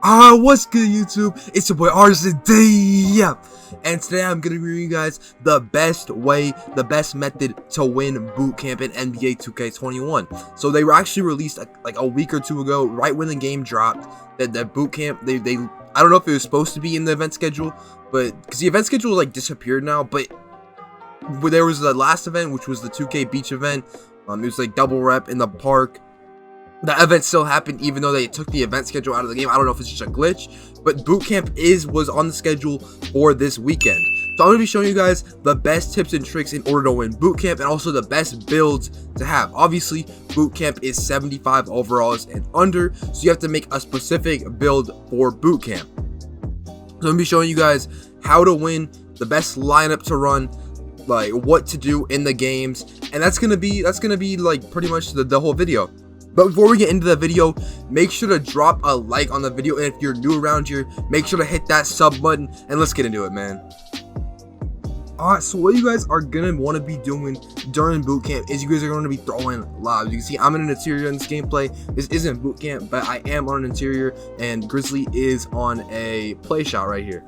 What's good, YouTube? It's your boy Aurzyn, and today I'm gonna bring you guys the best method to win Bootcamp in NBA 2K21. So they were actually released like a week or two ago, right when the game dropped. That Bootcamp, they I don't know if it was supposed to be in the event schedule, but because the event schedule like disappeared now. But there was the last event, which was the 2K Beach event. It was like double rep in the park. The event still happened even though they took the event schedule out of the game. I don't know if it's just a glitch, but Bootcamp was on the schedule for this weekend. So I'm going to be showing you guys the best tips and tricks in order to win Bootcamp, and also the best builds to have. Obviously, Bootcamp is 75 overalls and under, so you have to make a specific build for Bootcamp. So I'm going to be showing you guys how to win, the best lineup to run, like what to do in the games, and that's gonna be like pretty much the whole video. But before we get into the video, make sure to drop a like on the video, and if you're new around here, make sure to hit that sub button, and let's get into it, man. Alright, so what you guys are gonna want to be doing during Bootcamp is you guys are going to be throwing lobs. You can see I'm in an interior in this gameplay. This isn't Bootcamp, but I am on an interior, and Grizzly is on a play shot right here.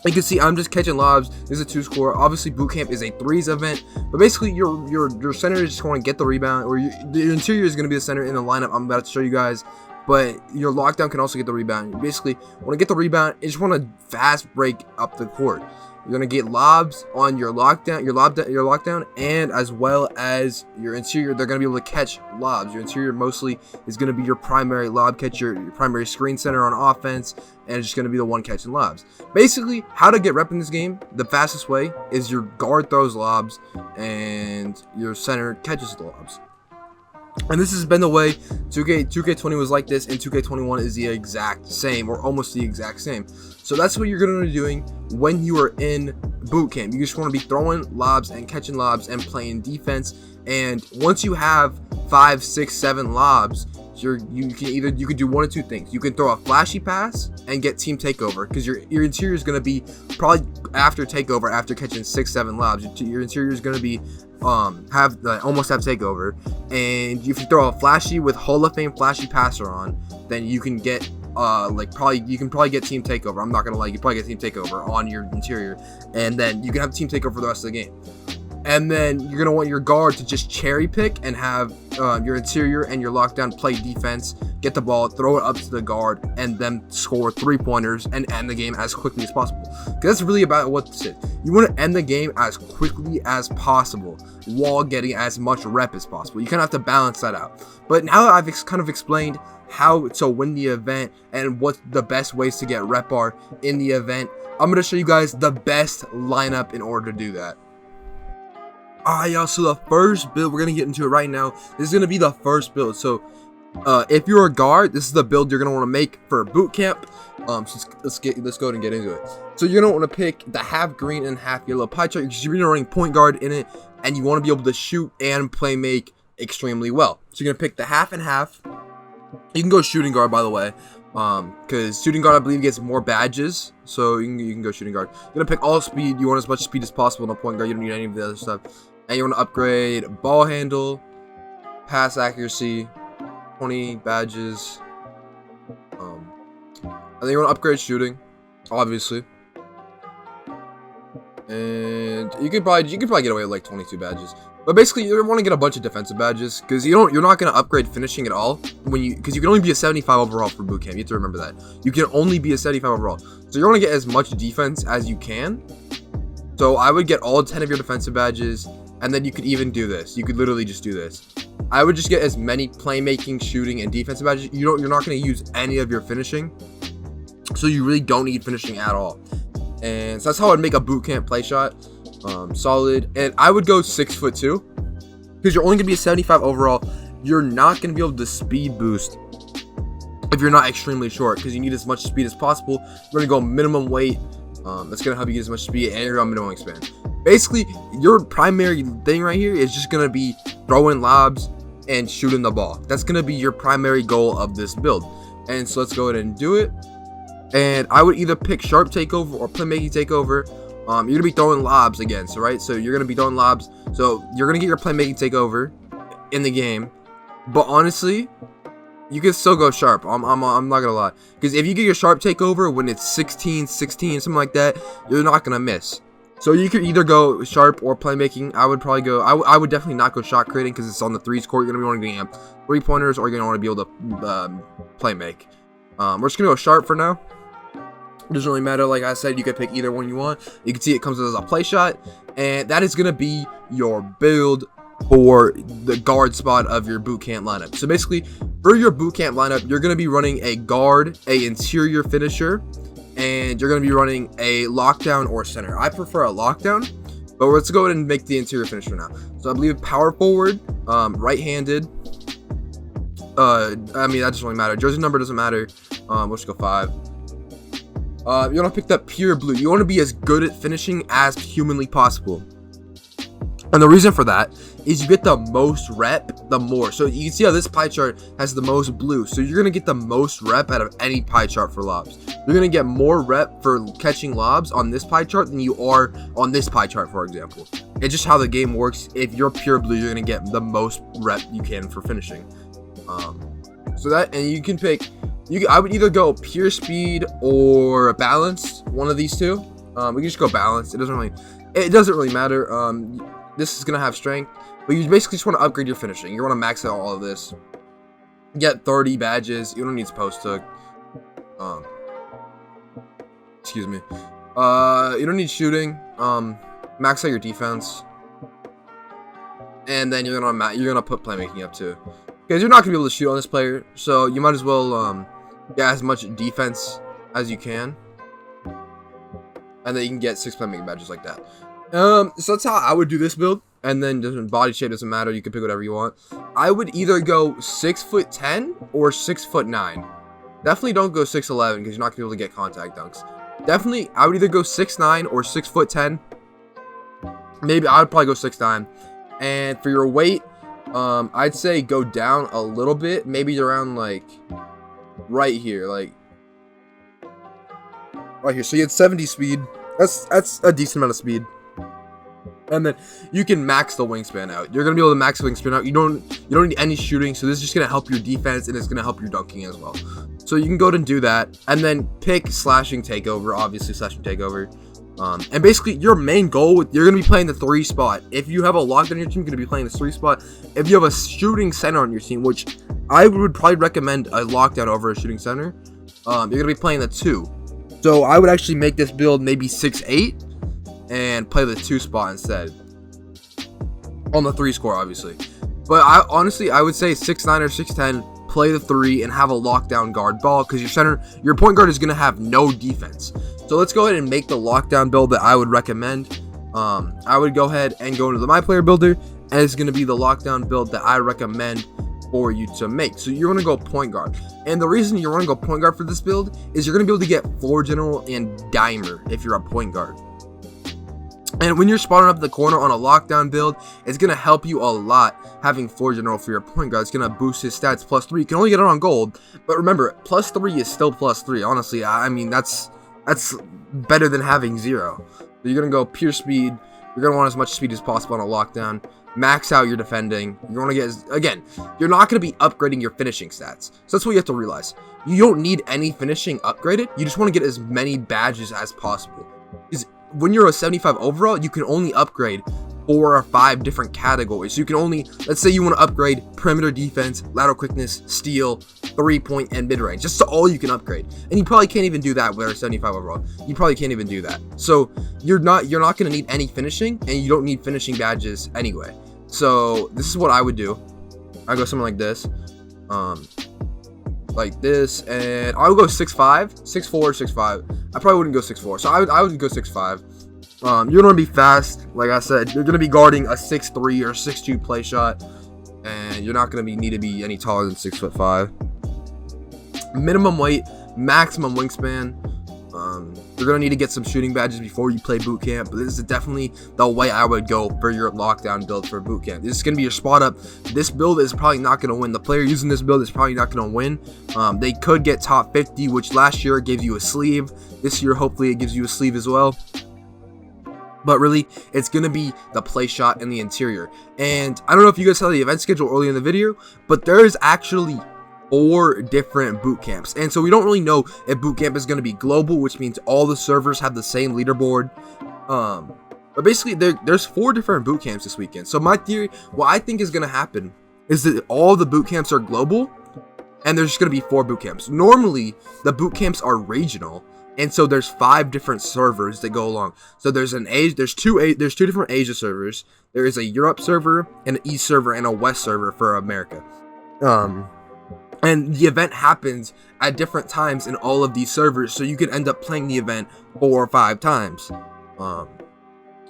You can see I'm just catching lobs. This is a 2-score. Obviously, Bootcamp is a threes event, but basically your center is just going to get the rebound, or the interior is going to be the center in the lineup I'm about to show you guys. But your lockdown can also get the rebound. You basically want to get the rebound. You just want to fast break up the court. You're gonna get lobs on your lockdown, and as well as your interior. They're gonna be able to catch lobs. Your interior mostly is gonna be your primary lob catcher, your primary screen center on offense, and it's just gonna be the one catching lobs. Basically, how to get rep in this game, the fastest way is your guard throws lobs and your center catches the lobs. And this has been the way 2K20 was like this, and 2K21 is the exact same, or almost the exact same. So that's what you're going to be doing when you are in Bootcamp. You just want to be throwing lobs and catching lobs and playing defense. And once you have 5, 6, 7 lobs, you can do one of two things. You can throw a flashy pass and get team takeover, because your interior is going to be probably after takeover, after catching 6, 7 lobs. Your interior is going to be almost have takeover, and if you throw a flashy with Hall of Fame flashy passer on, then you can get you can probably get team takeover. I'm not gonna lie, you probably get team takeover on your interior, and then you can have team takeover for the rest of the game. And then you're gonna want your guard to just cherry pick and have your interior and your lockdown play defense, get the ball, throw it up to the guard, and then score 3-pointers and end the game as quickly as possible. Because that's really about what this is. You want to end the game as quickly as possible while getting as much rep as possible. You kind of have to balance that out. But now that I've kind of explained how to win the event and what the best ways to get rep are in the event, I'm going to show you guys the best lineup in order to do that. Alright, y'all, so the first build, we're going to get into it right now. This is going to be the first build. So if you're a guard, this is the build you're going to want to make for Bootcamp. So let's go ahead and get into it. So you're going to want to pick the half green and half yellow pie chart, because you're running point guard in it, and you want to be able to shoot and play make extremely well. So you're going to pick the half and half. You can go shooting guard, by the way, because shooting guard, I believe, gets more badges. So you can go shooting guard. You're going to pick all speed. You want as much speed as possible in a point guard. You don't need any of the other stuff. And you want to upgrade ball handle, pass accuracy, 20 badges. And then you want to upgrade shooting, obviously. And you could probably get away with like 22 badges. But basically, you want to get a bunch of defensive badges, because you're not going to upgrade finishing at all because you can only be a 75 overall for Bootcamp. You have to remember that. You can only be a 75 overall. So you want to get as much defense as you can. So I would get all 10 of your defensive badges, and then you could even do this. You could literally just do this. I would just get as many playmaking, shooting, and defensive badges. You're not going to use any of your finishing, so you really don't need finishing at all. And so that's how I'd make a Bootcamp play shot. Solid. And I would go 6'2", because you're only gonna be a 75 overall. You're not gonna be able to speed boost if you're not extremely short, because you need as much speed as possible. You're gonna go minimum weight. That's gonna help you get as much speed, and you're on minimum wingspan. Basically, your primary thing right here is just gonna be throwing lobs and shooting the ball. That's gonna be your primary goal of this build. And so let's go ahead and do it. And I would either pick sharp takeover or playmaking takeover. You're gonna be throwing lobs again, so you're gonna be throwing lobs, so you're gonna get your playmaking takeover in the game. But honestly, You can still go sharp. I'm not gonna lie, because if you get your sharp takeover when it's 16, something like that, you're not gonna miss. So you could either go sharp or playmaking. I would probably go. I would definitely not go shot creating because it's on the threes court. You're gonna be wanting to get 3-pointers, or you're gonna want to be able to play make. We're just gonna go sharp for now. It doesn't really matter. Like I said, you can pick either one you want. You can see it comes as a play shot, and that is gonna be your build for the guard spot of your bootcamp lineup. So basically, for your bootcamp lineup, you're going to be running a guard, a interior finisher, and you're going to be running a lockdown or center. I prefer a lockdown, but let's go ahead and make the interior finisher now. So I believe power forward, right-handed. I mean, that doesn't really matter. Jersey number doesn't matter. Let's go 5. You want to pick that pure blue. You want to be as good at finishing as humanly possible. And the reason for that is you get the most rep, the more. So you can see how this pie chart has the most blue. So you're going to get the most rep out of any pie chart for lobs. You're going to get more rep for catching lobs on this pie chart than you are on this pie chart, for example. It's just how the game works. If you're pure blue, you're going to get the most rep you can for finishing. So that, and you can pick, I would either go pure speed or balanced, one of these two. We can just go balanced. It doesn't really matter. This is going to have strength, but you basically just want to upgrade your finishing. You want to max out all of this. Get 30 badges. You don't need post hook. Excuse me. You don't need shooting. Max out your defense. And then you're gonna put playmaking up too. Because you're not going to be able to shoot on this player, so you might as well get as much defense as you can. And then you can get 6 playmaking badges like that. So that's how I would do this build, and then body shape doesn't matter. You can pick whatever you want. I would either go 6'10" or 6'9". Definitely don't go 6'11" because you're not gonna be able to get contact dunks. Definitely, I would either go 6'9" or 6'10". Maybe I would probably go 6'9". And for your weight, I'd say go down a little bit, maybe around like right here, right here. So you had 70 speed. That's a decent amount of speed. And then you can max the wingspan out. You're gonna be able to max the wingspan out. You don't need any shooting, so this is just gonna help your defense and it's gonna help your dunking as well. So you can go ahead and do that, and then pick slashing takeover. Obviously, slashing takeover. And basically, your main goal you're gonna be playing the 3 spot. If you have a lockdown on your team, you're gonna be playing the 3 spot. If you have a shooting center on your team, which I would probably recommend a lockdown over a shooting center, you're gonna be playing the 2. So I would actually make this build maybe 6'8". and play the 2 spot instead on the 3 score, obviously. But I would say 6'9" or 6'10", play the 3 and have a lockdown guard ball, because your point guard is going to have no defense. So let's go ahead and make the lockdown build that I would recommend. I would go ahead and go into the my player builder, and it's going to be the lockdown build that I recommend for you to make. So you're going to go point guard, and the reason you want to go point guard for this build is you're going to be able to get floor general and dimer if you're a point guard. And when you're spotting up the corner on a lockdown build, it's going to help you a lot having floor general for your point guard. It's going to boost his stats +3. You can only get it on gold, but remember, +3 is still +3. Honestly, I mean, that's better than having 0. So you're going to go pure speed. You're going to want as much speed as possible on a lockdown. Max out your defending. You're going to get, again, you're not going to be upgrading your finishing stats. So that's what you have to realize. You don't need any finishing upgraded. You just want to get as many badges as possible. Because when you're a 75 overall, you can only upgrade 4 or 5 different categories. So you can only, let's say you want to upgrade perimeter defense, lateral quickness, steal, 3-point, and mid-range. Just all you can upgrade. And you probably can't even do that with a 75 overall. You probably can't even do that. So you're not going to need any finishing, and you don't need finishing badges anyway. So this is what I would do. I go something like this. And I would go 6'5", 6'4", 6'5". I probably wouldn't go 6'4", so I would go 6'5". You're gonna be fast, like I said. You're gonna be guarding a 6'3" or 6'2" play shot, and you're not gonna need to be any taller than 6'5". Minimum weight, maximum wingspan. You're gonna need to get some shooting badges before you play boot camp, but this is definitely the way I would go for your lockdown build for boot camp. This is gonna be your spot up. This build is probably not gonna win. The player using this build is probably not gonna win. They could get top 50, which last year gave you a sleeve. This year, hopefully, it gives you a sleeve as well. But really, it's going to be the play shot in the interior. And I don't know if you guys saw the event schedule earlier in the video, but there is actually 4 different boot camps, and so we don't really know if boot camp is going to be global, which means all the servers have the same leaderboard. But basically there's 4 different boot camps this weekend. So my theory, what I think is going to happen is that all the boot camps are global, and there's just going to be 4 boot camps. Normally the boot camps are regional, and so there's 5 different servers that go along. So there's two different Asia servers. There is a Europe server, an East server, and a West server for America. And the event happens at different times in all of these servers, so you can end up playing the event 4 or 5 times.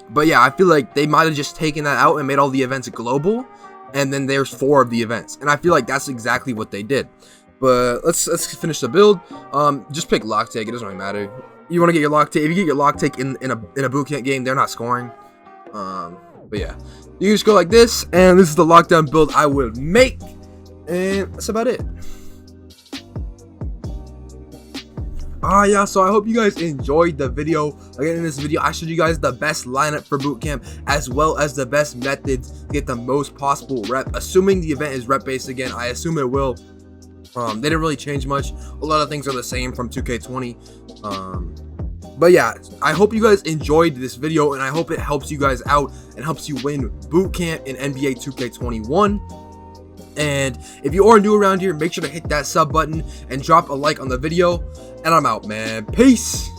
But yeah, I feel like they might have just taken that out and made all the events global, and then there's 4 of the events, and I feel like that's exactly what they did. But let's finish the build. Just pick lock take. It doesn't really matter. You want to get your lock take. If you get your lock take in a boot camp game, they're not scoring. But yeah, you just go like this, and this is the lockdown build I would make, and that's about it. Yeah, so I hope you guys enjoyed the video. Again, in this video I showed you guys the best lineup for bootcamp, as well as the best methods to get the most possible rep, assuming the event is rep based. Again, I assume it will. They didn't really change much. A lot of things are the same from 2K20. But yeah, I hope you guys enjoyed this video, and I hope it helps you guys out and helps you win bootcamp in NBA 2K21. And if you are new around here, make sure to hit that sub button and drop a like on the video. And I'm out, man. Peace.